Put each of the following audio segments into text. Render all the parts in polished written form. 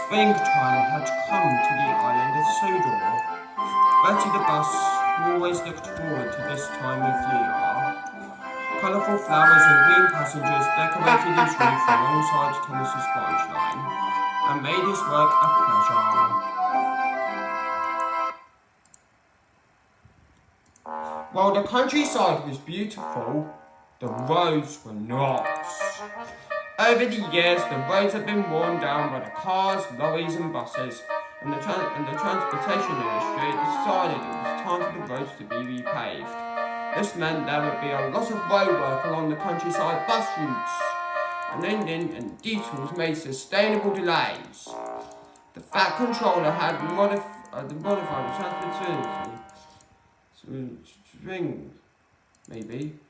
Springtime had come to the island of Sodor. Bertie the bus always looked forward to this time of year. Colourful flowers and green passengers decorated his roof alongside Thomas's branch line and made his work a pleasure. While the countryside was beautiful, the roads were not. Over the years, the roads had been worn down by the cars, lorries and buses, and the transportation industry decided it was time for the roads to be repaved. This meant there would be a lot of road work along the countryside bus routes, and detours made sustainable delays. The Fat Controller had modified the transportation to string, maybe.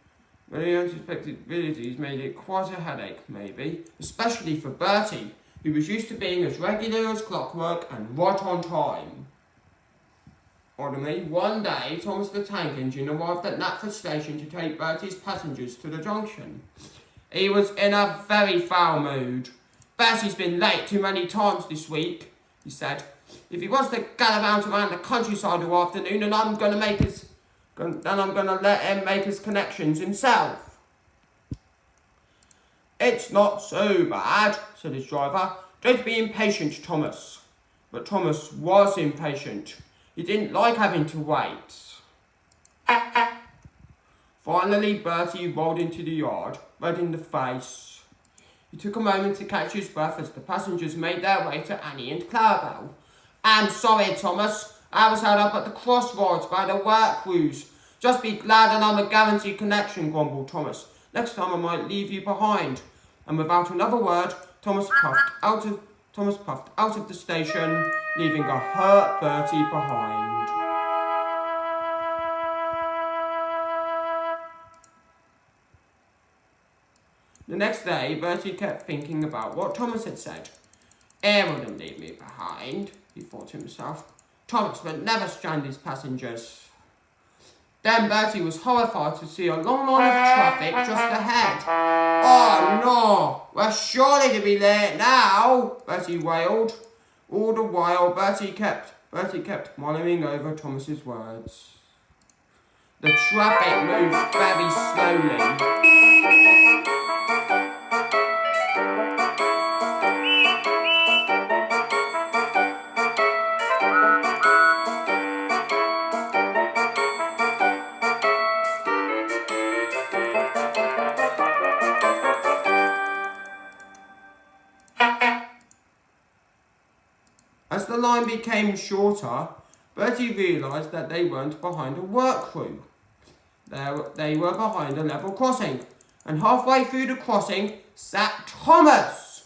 Very unsuspected abilities made it quite a headache, maybe, especially for Bertie, who was used to being as regular as clockwork and right on time. Oddly, one day, Thomas the Tank Engine arrived at Knapford Station to take Bertie's passengers to the junction. He was in a very foul mood. "Bertie's been late too many times this week," he said. "If he wants to gallivant around the countryside all afternoon, then I'm going to let him make his connections himself." "It's not so bad," said his driver. "Don't be impatient, Thomas." But Thomas was impatient. He didn't like having to wait. Finally, Bertie rolled into the yard, red in the face. He took a moment to catch his breath as the passengers made their way to Annie and Clarabelle. "I'm sorry, Thomas. I was held up at the crossroads by the work crews. Just be glad that I'm a guaranteed connection," grumbled Thomas. "Next time I might leave you behind." And without another word, Thomas puffed out of the station, leaving a hurt Bertie behind. The next day, Bertie kept thinking about what Thomas had said. "He wouldn't leave me behind," he thought to himself. "Thomas would never strand his passengers." Then Bertie was horrified to see a long line of traffic just ahead. "Oh no, we're surely to be late now," Bertie wailed. All the while, Bertie kept muttering over Thomas's words. The traffic moved very slowly. As the line became shorter, Bertie realised that they weren't behind a work crew. They were behind a level crossing, and halfway through the crossing sat Thomas.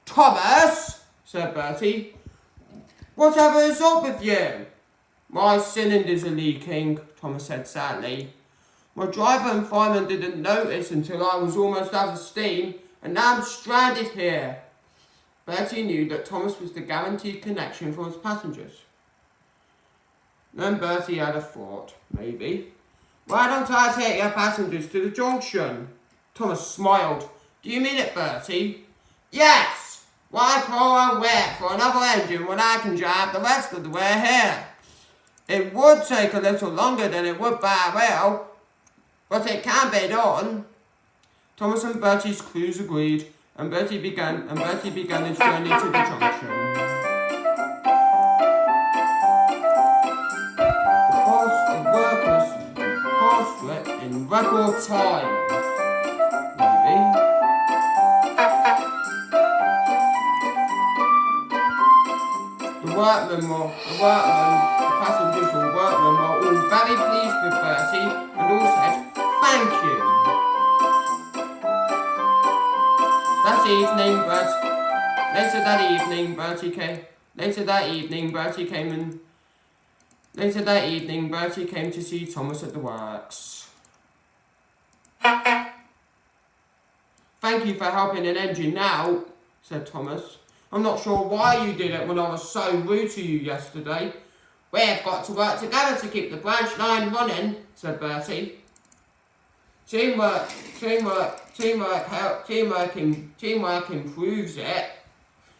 "Thomas," said Bertie, "whatever is up with you?" "My cylinders are leaking," Thomas said sadly. "My driver and fireman didn't notice until I was almost out of steam, and now I'm stranded here." Bertie knew that Thomas was the guaranteed connection for his passengers. Then Bertie had a thought. Maybe. "Why don't I take your passengers to the junction?" Thomas smiled. "Do you mean it, Bertie?" "Yes! Why pull and wait for another engine when I can drive the rest of the way here? It would take a little longer than it would by rail, but it can be done." Thomas and Bertie's crews agreed, and Bertie began his journey to the junction. The workers passed it in record time. Maybe. The passengers or workmen were all very pleased with Bertie and all said, "Thank you." Later that evening, Bertie came to see Thomas at the works. "Thank you for helping an engine out," said Thomas. "I'm not sure why you did it when I was so rude to you yesterday." "We've got to work together to keep the branch line running," said Bertie. Teamwork improves it,"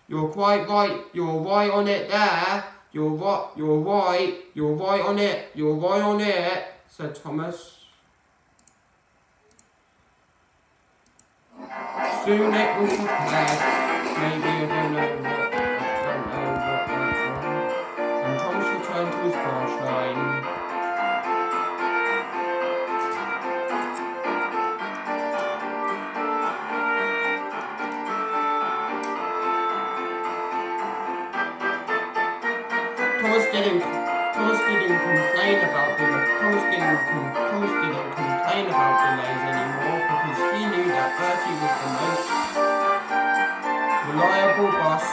You're quite right. You're right on it there. You're right. You're right. You're right on it. You're right on it," said Thomas. Soon it was repaired. Maybe I don't know what went wrong. And Thomas returned to his branch line. Thomas didn't complain about delays anymore because he knew that Bertie was the most reliable boss